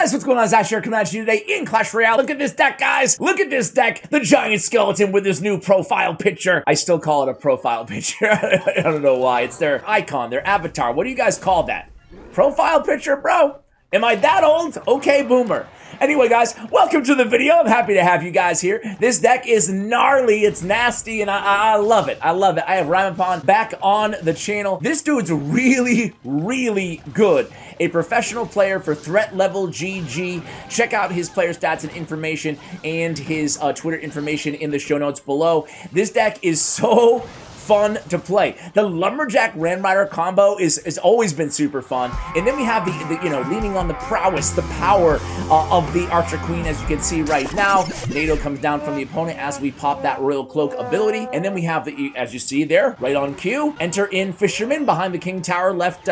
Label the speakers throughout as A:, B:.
A: guys, what's going on? Zach here coming at you today in Clash Royale. Look at this deck, guys. Look at this deck. The giant skeleton with his new profile picture. I still call it a profile picture. I don't know why. It's their icon, their avatar. What do you guys call that? Profile picture, bro? Am I that old? Okay, boomer. Anyway, guys, welcome to the video. I'm happy to have you guys here. This deck is gnarly, it's nasty, and I love it. I love it. I have Ramapon back on the channel. This dude's really, really good. A professional player for threat level GG. Check out his player stats and information and his Twitter information in the show notes below. This deck is so fun to play. The Lumberjack Ram Rider combo is always been super fun. And then we have the you know, leaning on the prowess, the power of the Archer Queen, as you can see right now. NATO comes down from the opponent as we pop that Royal Cloak ability. And then we have the, as you see there, right on cue, enter in Fisherman behind the King Tower, left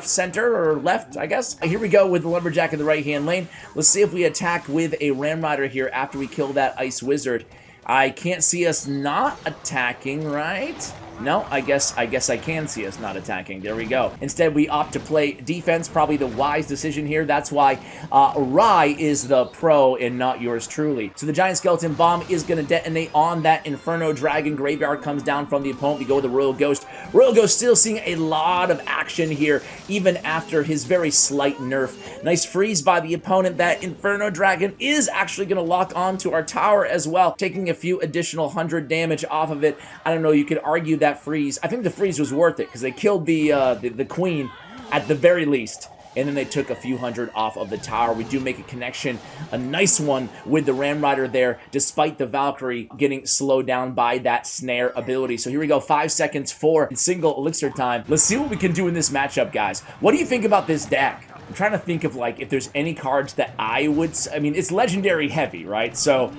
A: center, or left, I guess. Here we go with the Lumberjack in the right-hand lane. Let's see if we attack with a Ram Rider here after we kill that Ice Wizard. I can't see us not attacking, right? No, I guess I can see us not attacking. There we go. Instead, we opt to play defense. Probably the wise decision here. That's why Rye is the pro and not yours truly. So the giant skeleton bomb is going to detonate on that Inferno Dragon. Graveyard comes down from the opponent. We go with the Royal Ghost. Royal Ghost still seeing a lot of action here, even after his very slight nerf. Nice freeze by the opponent. That Inferno Dragon is actually going to lock onto our tower as well, taking a few additional 100 damage off of it. I don't know, you could argue that freeze. I think the freeze was worth it because they killed the queen at the very least, and then they took a few hundred off of the tower. We do make a connection, a nice one with the Ram Rider there, despite the Valkyrie getting slowed down by that snare ability. So here we go, 5 seconds for single elixir time. Let's see what we can do in this matchup, guys. What do you think about this deck? I'm trying to think of, like, if there's any cards that I mean, it's legendary heavy, right? So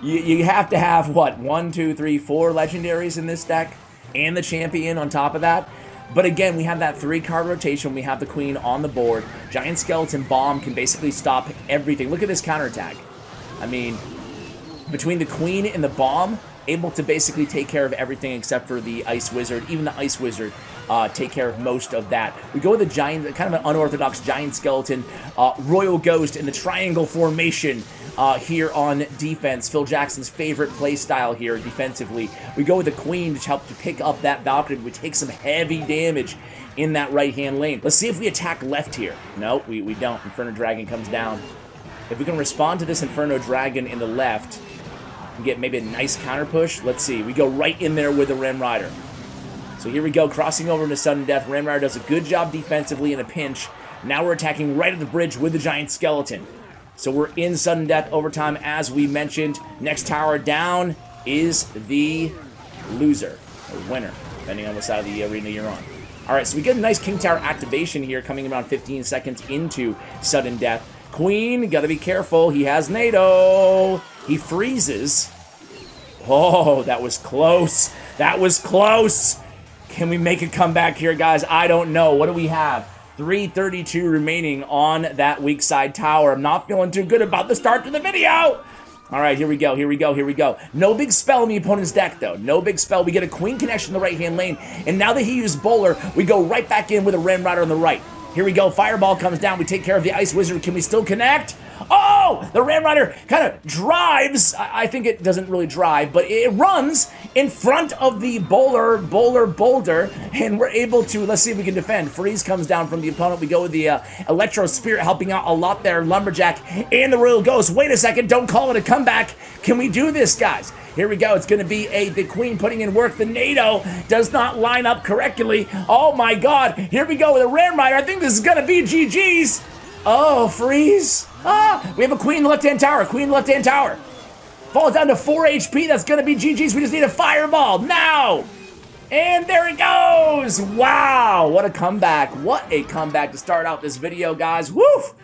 A: you have to have, what, 1, 2, 3, 4 legendaries in this deck? And the champion on top of that. But again, we have that 3-card rotation. We have the queen on the board. Giant skeleton bomb can basically stop everything. Look at this counterattack. I mean, between the queen and the bomb, able to basically take care of everything except for the Ice Wizard. Even the Ice Wizard take care of most of that. We go with the giant, kind of an unorthodox giant skeleton, Royal Ghost in the triangle formation here on defense. Phil Jackson's favorite play style here defensively. We go with the queen to help to pick up that Valkyrie. We take some heavy damage in that right-hand lane. Let's see if we attack left here. No, we don't. Inferno Dragon comes down. If we can respond to this Inferno Dragon in the left and get maybe a nice counter push, let's see. We go right in there with the Ram Rider. So here we go, crossing over into sudden death. Ram Rider does a good job defensively in a pinch. Now we're attacking right at the bridge with the giant skeleton. So we're in sudden death overtime, as we mentioned. Next tower down is the loser, or winner, depending on what side of the arena you're on. All right, so we get a nice King Tower activation here, coming around 15 seconds into sudden death. Queen, gotta be careful. He has NATO. He freezes. Oh, that was close. That was close. Can we make a comeback here, guys? I don't know. What do we have? 332 remaining on that weak side tower. I'm not feeling too good about the start to the video. All right, here we go, here we go, here we go. No big spell in the opponent's deck, though. No big spell. We get a queen connection in the right-hand lane, and now that he used bowler, we go right back in with a Ram Rider on the right. Here we go. Fireball comes down. We take care of the Ice Wizard. Can we still connect? Oh! The Ram Rider kind of drives. I think it doesn't really drive, but it runs in front of the boulder, and we're able to, let's see if we can defend. Freeze comes down from the opponent. We go with the Electro Spirit helping out a lot there. Lumberjack and the Royal Ghost. Wait a second. Don't call it a comeback. Can we do this, guys? Here we go. It's going to be the queen putting in work. The NATO does not line up correctly. Oh, my God. Here we go with a Ram Rider. I think this is going to be GG's. Oh, freeze. Ah, we have a queen in the left-hand tower. Queen in the left-hand tower. Falls down to 4 HP. That's going to be GG's. We just need a fireball now. And there it goes. Wow. What a comeback. What a comeback to start out this video, guys. Woof.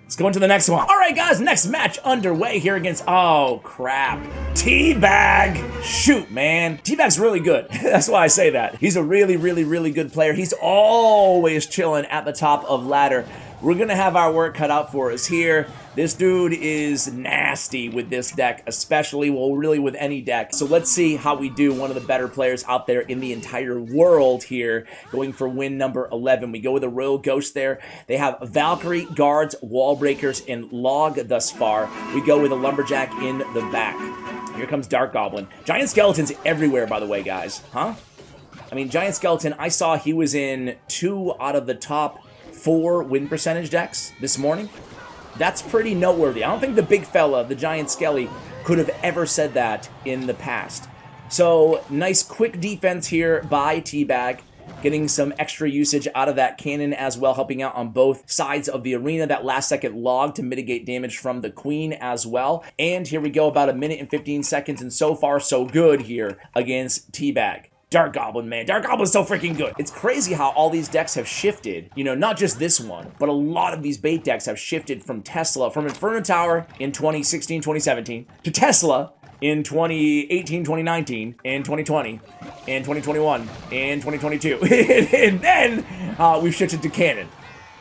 A: Let's go into the next one. All right, guys, next match underway here against, oh, crap, Teabag. Shoot, man. Teabag's really good. That's why I say that. He's a really, really, really good player. He's always chilling at the top of ladder. we're going to have our work cut out for us here. This dude is nasty with this deck, especially, well, really with any deck. So let's see how we do. One of the better players out there in the entire world here, going for win number 11. We go with a Royal Ghost there. They have Valkyrie, Guards, Wall Breakers, and Log thus far. We go with a Lumberjack in the back. Here comes Dark Goblin. Giant Skeletons everywhere, by the way, guys. Huh? I mean, Giant Skeleton, I saw he was in 2 out of the top 4 win percentage decks this morning. That's pretty noteworthy. I don't think the big fella, the Giant Skelly, could have ever said that in the past. So, nice quick defense here by Teabag. Getting some extra usage out of that cannon as well, helping out on both sides of the arena. That last second log to mitigate damage from the queen as well. And here we go, about 1 minute and 15 seconds, and so far so good here against Teabag. Dark Goblin, man. Dark Goblin's so freaking good. It's crazy how all these decks have shifted. You know, not just this one, but a lot of these bait decks have shifted from Tesla, from Inferno Tower in 2016, 2017, to Tesla in 2018, 2019, and 2020, and 2021, and 2022. And then we've shifted to Cannon.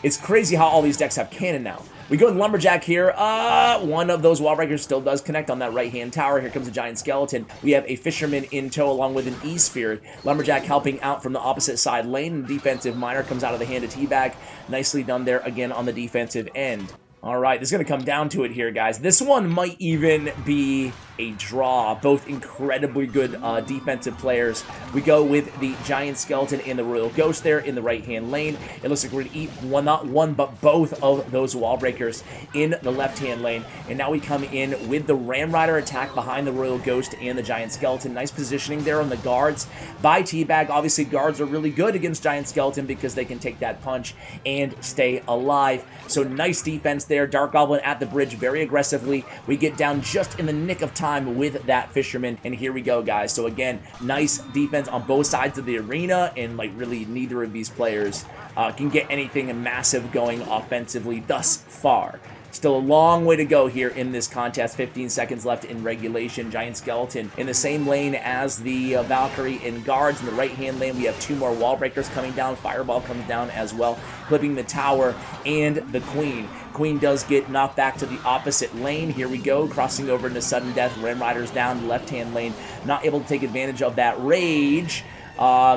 A: It's crazy how all these decks have Cannon now. We go with Lumberjack here. One of those Wall Breakers still does connect on that right-hand tower. Here comes a Giant Skeleton. We have a Fisherman in tow along with an E-Spirit. Lumberjack helping out from the opposite side lane. And defensive Miner comes out of the hand of Teabag. Nicely done there again on the defensive end. All right, this is going to come down to it here, guys. This one might even be a draw. Both incredibly good defensive players. We go with the Giant Skeleton and the Royal Ghost there in the right-hand lane. It looks like we're going to eat not one, but both of those Wall Breakers in the left-hand lane. And now we come in with the Ram Rider attack behind the Royal Ghost and the Giant Skeleton. Nice positioning there on the guards by Teabag. Obviously, guards are really good against Giant Skeleton because they can take that punch and stay alive. So nice defense there. Dark Goblin at the bridge very aggressively. We get down just in the nick of time with that Fisherman, and here we go, guys. So again, nice defense on both sides of the arena, and like really neither of these players can get anything massive going offensively thus far. Still a long way to go here in this contest. 15 seconds left in regulation. Giant Skeleton in the same lane as the Valkyrie and Guards. In the right-hand lane, we have 2 more Wall Breakers coming down. Fireball comes down as well, clipping the tower and the Queen. Queen does get knocked back to the opposite lane. Here we go, crossing over into sudden death. Ram Rider's down the left-hand lane. Not able to take advantage of that rage.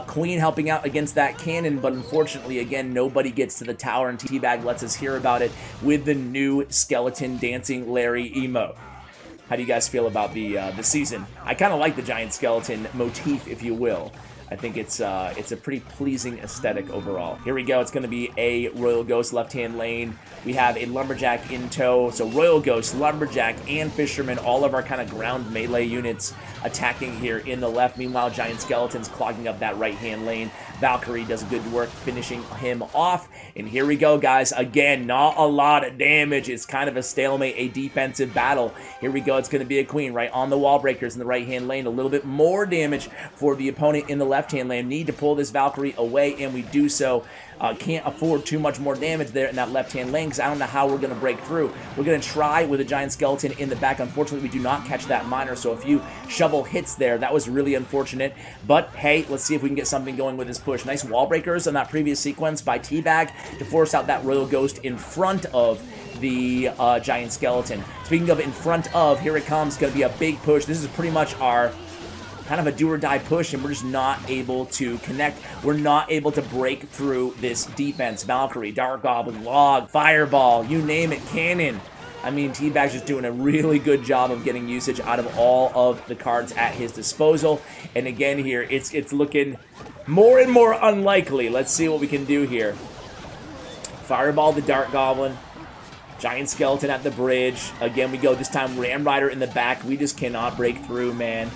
A: Queen helping out against that cannon, but unfortunately, again, nobody gets to the tower, and Teabag lets us hear about it with the new Skeleton Dancing Larry emote. How do you guys feel about the season? I kind of like the Giant Skeleton motif, if you will. I think it's a pretty pleasing aesthetic overall. Here we go. It's going to be a Royal Ghost left-hand lane. We have a Lumberjack in tow. So Royal Ghost, Lumberjack, and Fisherman, all of our kind of ground melee units attacking here in the left. Meanwhile, Giant Skeleton's clogging up that right-hand lane. Valkyrie does good work finishing him off. And here we go, guys. Again, not a lot of damage. It's kind of a stalemate, a defensive battle. Here we go. It's going to be a Queen right on the Wall Breakers in the right-hand lane. A little bit more damage for the opponent in the left-hand lane. Need to pull this Valkyrie away, and we do so. Can't afford too much more damage there in that left-hand lane because I don't know how we're going to break through. We're going to try with a Giant Skeleton in the back. Unfortunately, we do not catch that Miner, so a few shovel hits there. That was really unfortunate. But, hey, let's see if we can get something going with this push. Nice Wall Breakers on that previous sequence by Teabag to force out that Royal Ghost in front of the Giant Skeleton. Speaking of in front of, here it comes. It's going to be a big push. This is pretty much our kind of a do-or-die push, and we're just not able to connect. We're not able to break through this defense. Valkyrie, Dark Goblin, Log, Fireball, you name it, Cannon. I mean, Teabag's just doing a really good job of getting usage out of all of the cards at his disposal. And again here, it's looking more and more unlikely. Let's see what we can do here. Fireball the Dark Goblin. Giant Skeleton at the bridge. Again, we go this time Ram Rider in the back. We just cannot break through, man.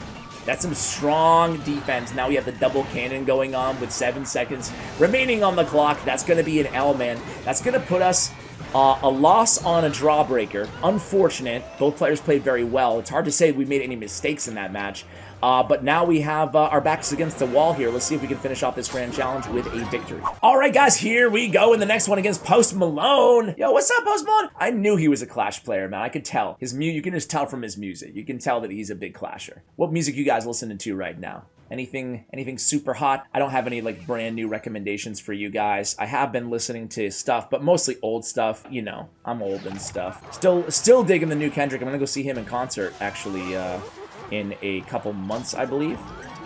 A: That's some strong defense. Now we have the double cannon going on with 7 seconds remaining on the clock. That's going to be an L, man. That's going to put us a loss on a drawbreaker. Unfortunate. Both players played very well. It's hard to say we made any mistakes in that match. But now we have our backs against the wall here. Let's see if we can finish off this grand challenge with a victory. All right, guys, here we go in the next one against Post Malone. Yo, what's up, Post Malone? I knew he was a Clash player, man. I could tell. You can just tell from his music. You can tell that he's a big Clasher. What music you guys listening to right now? Anything super hot? I don't have any like brand new recommendations for you guys. I have been listening to stuff, but mostly old stuff. You know, I'm old and stuff. Still digging the new Kendrick. I'm gonna go see him in concert actually in a couple months, I believe.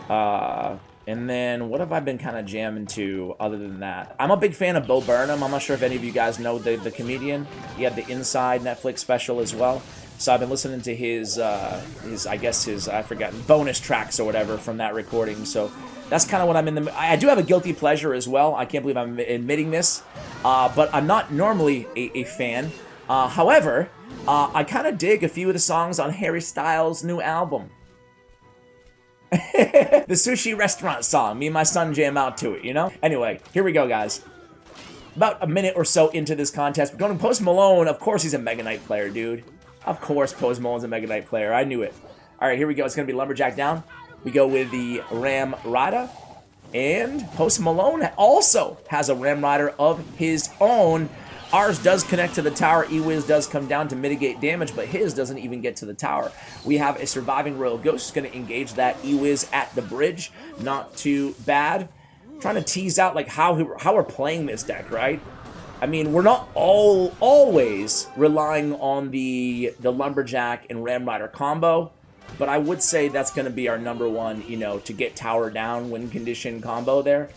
A: And then what have I been kind of jamming to other than that? I'm a big fan of Bo Burnham. I'm not sure if any of you guys know the comedian. He had the Inside Netflix special as well. So I've been listening to his I've forgotten, bonus tracks or whatever from that recording. So that's kind of what I'm in the... I do have a guilty pleasure as well. I can't believe I'm admitting this. But I'm not normally a fan. However, I kind of dig a few of the songs on Harry Styles' new album. The sushi restaurant song. Me and my son jam out to it, you know? Anyway, here we go, guys. About a minute or so into this contest, we're going to Post Malone. Of course he's a Mega Knight player, dude. Of course Post Malone's a Mega Knight player. I knew it. All right, here we go. It's going to be Lumberjack down. We go with the Ram Rider. And Post Malone also has a Ram Rider of his own. Ours does connect to the tower. E-Wiz does come down to mitigate damage, but his doesn't even get to the tower. We have a surviving Royal Ghost. Going to engage that E-Wiz at the bridge. Not too bad. Trying to tease out like how we're playing this deck, right? I mean, we're not always relying on the Lumberjack and Ram Rider combo, but I would say that's going to be our number one, you know, to get tower down win condition combo there.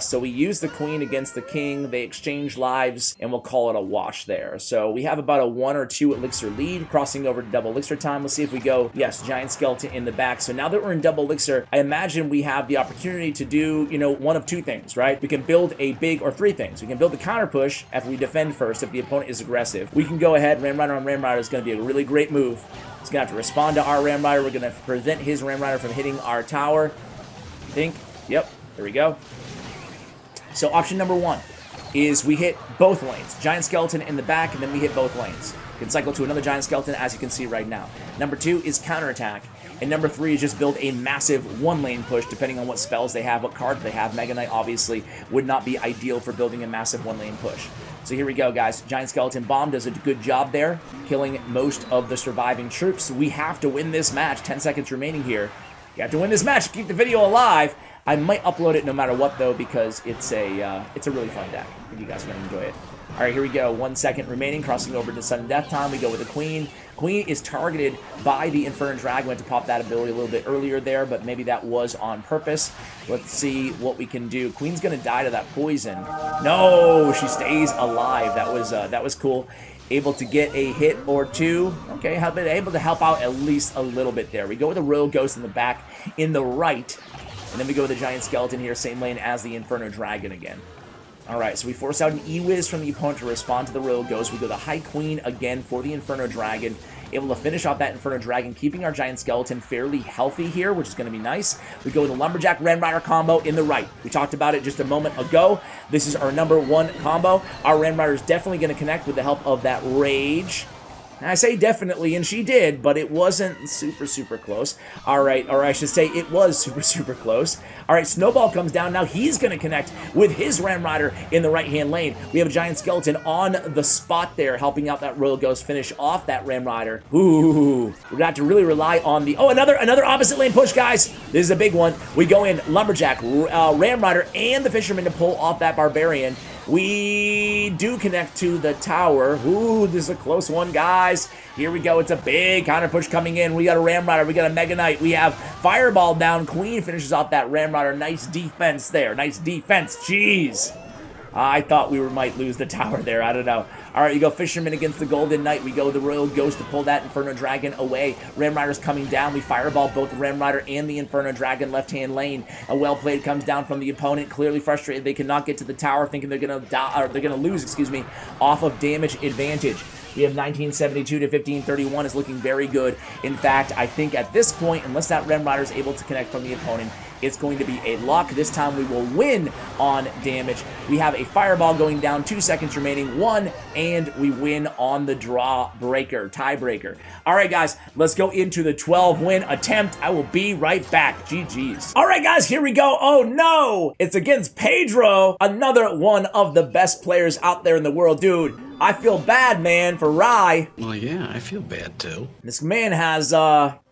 A: So we use the Queen against the King, they exchange lives, and we'll call it a wash there. So we have about a 1 or 2 elixir lead, crossing over to double elixir time. Let's see if we go, yes, Giant Skeleton in the back. So now that we're in double elixir, I imagine we have the opportunity to do, you know, one of 2 things, right? We can build a big, or 3 things. We can build the counter push after we defend first if the opponent is aggressive. We can go ahead, Ram Rider on Ram Rider is going to be a really great move. He's going to have to respond to our Ram Rider. We're going to prevent his Ram Rider from hitting our tower. I think, yep, there we go. So option number 1 is we hit both lanes. Giant Skeleton in the back, and then we hit both lanes. You can cycle to another Giant Skeleton, as you can see right now. Number 2 is counterattack. And number 3 is just build a massive 1-lane push, depending on what spells they have, what cards they have. Mega Knight, obviously, would not be ideal for building a massive 1-lane push. So here we go, guys. Giant Skeleton Bomb does a good job there, killing most of the surviving troops. We have to win this match. 10 seconds remaining here. You have to win this match to keep the video alive. I might upload it no matter what, though, because it's a really fun deck. I think you guys are going to enjoy it. All right, here we go. 1 second remaining, crossing over to sudden death time. We go with the Queen. Queen is targeted by the Inferno Dragon. Went to pop that ability a little bit earlier there, but maybe that was on purpose. Let's see what we can do. Queen's going to die to that poison. No, she stays alive. That was cool. Able to get a hit or 2. Okay, able to help out at least a little bit there. We go with the Royal Ghost in the back, in the right. And then we go with the Giant Skeleton here, same lane as the Inferno Dragon again. Alright, so we force out an E-Wiz from the opponent to respond to the Royal Ghost. We go the High Queen again for the Inferno Dragon. Able to finish off that Inferno Dragon, keeping our Giant Skeleton fairly healthy here, which is going to be nice. We go with the Lumberjack Ram Rider combo in the right. We talked about it just a moment ago. This is our number 1 combo. Our Ram Rider is definitely going to connect with the help of that Rage. And I say definitely, and she did, but it wasn't super close. All right, or I should say it was super close. All right, Snowball comes down. Now he's going to connect with his Ram Rider in the right-hand lane. We have a Giant Skeleton on the spot there, helping out that Royal Ghost finish off that Ram Rider. Ooh, we're going to have to really rely on the... Oh, another opposite lane push, guys. This is a big one. We go in Lumberjack, Ram Rider, and the Fisherman to pull off that Barbarian. We do connect to the tower. Ooh, this is a close one, guys. Here we go. It's a big counter push coming in. We got a Ram Rider. We got a Mega Knight. We have Fireball down. Queen finishes off that Ram Rider. Nice defense there. Nice defense. Jeez. I thought we might lose the tower there. I don't know. All right, you go Fisherman against the Golden Knight. We go the Royal Ghost to pull that Inferno Dragon away. Ram Rider's coming down. We fireball both the Ram Rider and the Inferno Dragon left-hand lane. A well played comes down from the opponent. Clearly frustrated. They cannot get to the tower, thinking they're gonna die, or they're gonna lose. Excuse me, off of damage advantage. We have 1972 to 1531 is looking very good. In fact, I think at this point, unless that Ram Rider is able to connect from the opponent, it's going to be a lock. This time we will win on damage. We have a fireball going down, 2 seconds remaining, 1, and we win on the draw breaker, tiebreaker. All right, guys, let's go into the 12-win attempt. I will be right back. GG's. All right, guys, here we go. Oh, no. It's against Pedro, another one of the best players out there in the world. Dude, I feel bad, man, for Rye.
B: Well, yeah, I feel bad, too.
A: This man has,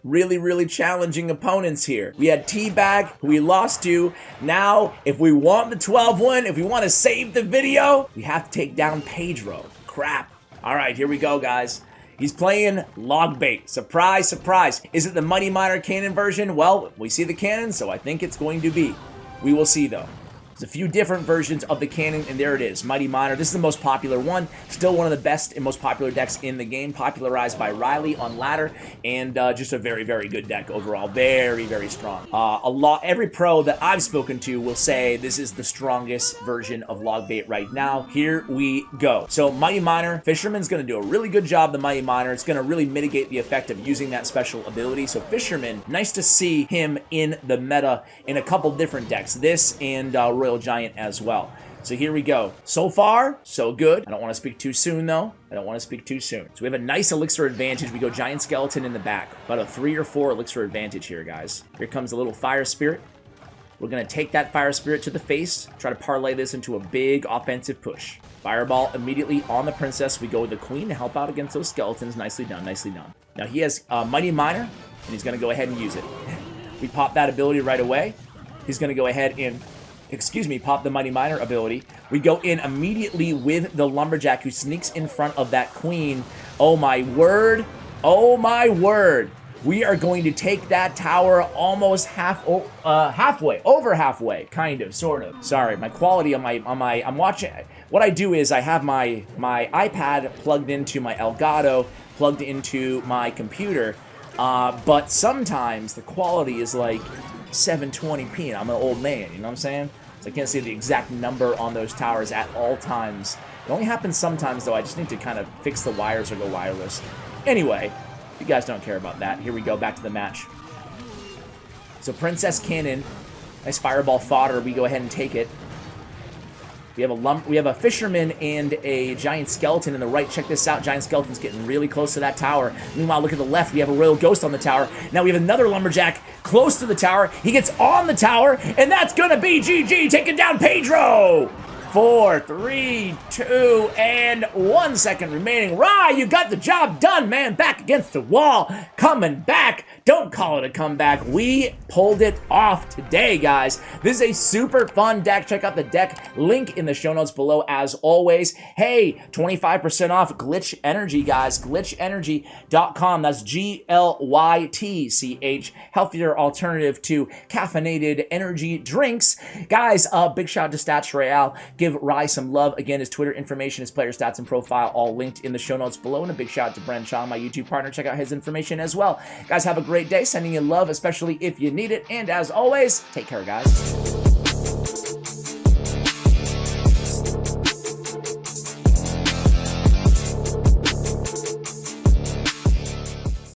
A: really challenging opponents here. We had Teabag, who we lost to. Now, if we want the 12-win, if we want to save the video, we have to take down Pedro. Crap. All right, here we go, guys. He's playing log bait. Surprise, surprise. Is it the Mighty Miner cannon version? Well, we see the cannon, so I think it's going to be. We will see, though. There's a few different versions of the cannon, and there it is, Mighty Miner. This is the most popular one. Still one of the best and most popular decks in the game, popularized by Riley on ladder, and just a very good deck overall. Very strong. Every pro that I've spoken to will say this is the strongest version of log bait right now. Here we go. So Mighty Miner, Fisherman's going to do a really good job. The Mighty Miner, it's going to really mitigate the effect of using that special ability. So Fisherman, nice to see him in the meta in a couple different decks. This and Royal Giant as well. So here we go. So far, so good. I don't want to speak too soon, though. I don't want to speak too soon. So we have a nice elixir advantage. We go Giant Skeleton in the back. About a 3 or 4 elixir advantage here, guys. Here comes a little Fire Spirit. We're going to take that Fire Spirit to the face. Try to parlay this into a big offensive push. Fireball immediately on the Princess. We go with the Queen to help out against those skeletons. Nicely done, nicely done. Now he has Mighty Miner, and he's going to go ahead and use it. We pop that ability right away. He's going to go ahead and pop the Mighty Miner ability. We go in immediately with the Lumberjack who sneaks in front of that Queen. Oh my word. Oh my word. We are going to take that tower almost halfway, over halfway, kind of, sort of. Sorry, my quality on my, I'm watching, what I do is I have my iPad plugged into my Elgato, plugged into my computer, but sometimes the quality is like 720p, and I'm an old man, you know what I'm saying? So I can't see the exact number on those towers at all times. It only happens sometimes, though. I just need to kind of fix the wires or go wireless. Anyway, you guys don't care about that. Here we go, back to the match. So Princess Cannon, nice fireball fodder. We go ahead and take it. We have a Fisherman and a Giant Skeleton in the right. Check this out. Giant Skeleton's getting really close to that tower. Meanwhile, look at the left. We have a Royal Ghost on the tower. Now we have another Lumberjack close to the tower. He gets on the tower, and that's going to be GG, taking down Pedro. 4, 3, 2, and 1 second remaining. Rye, you got the job done, man. Back against the wall. Coming back. Don't call it a comeback. We pulled it off today, guys. This is a super fun deck. Check out the deck link in the show notes below as always. Hey, 25% off Glitch Energy, guys. glitchenergy.com. That's GLYTCH. Healthier alternative to caffeinated energy drinks. Guys, big shout out to Stats Royale. Give Rye some love. Again, his Twitter information, his player stats, and profile all linked in the show notes below. And a big shout out to Bren Chong, my YouTube partner. Check out his information as well. Guys, have a great day. Sending you love, especially if you need it. And as always, take care, guys.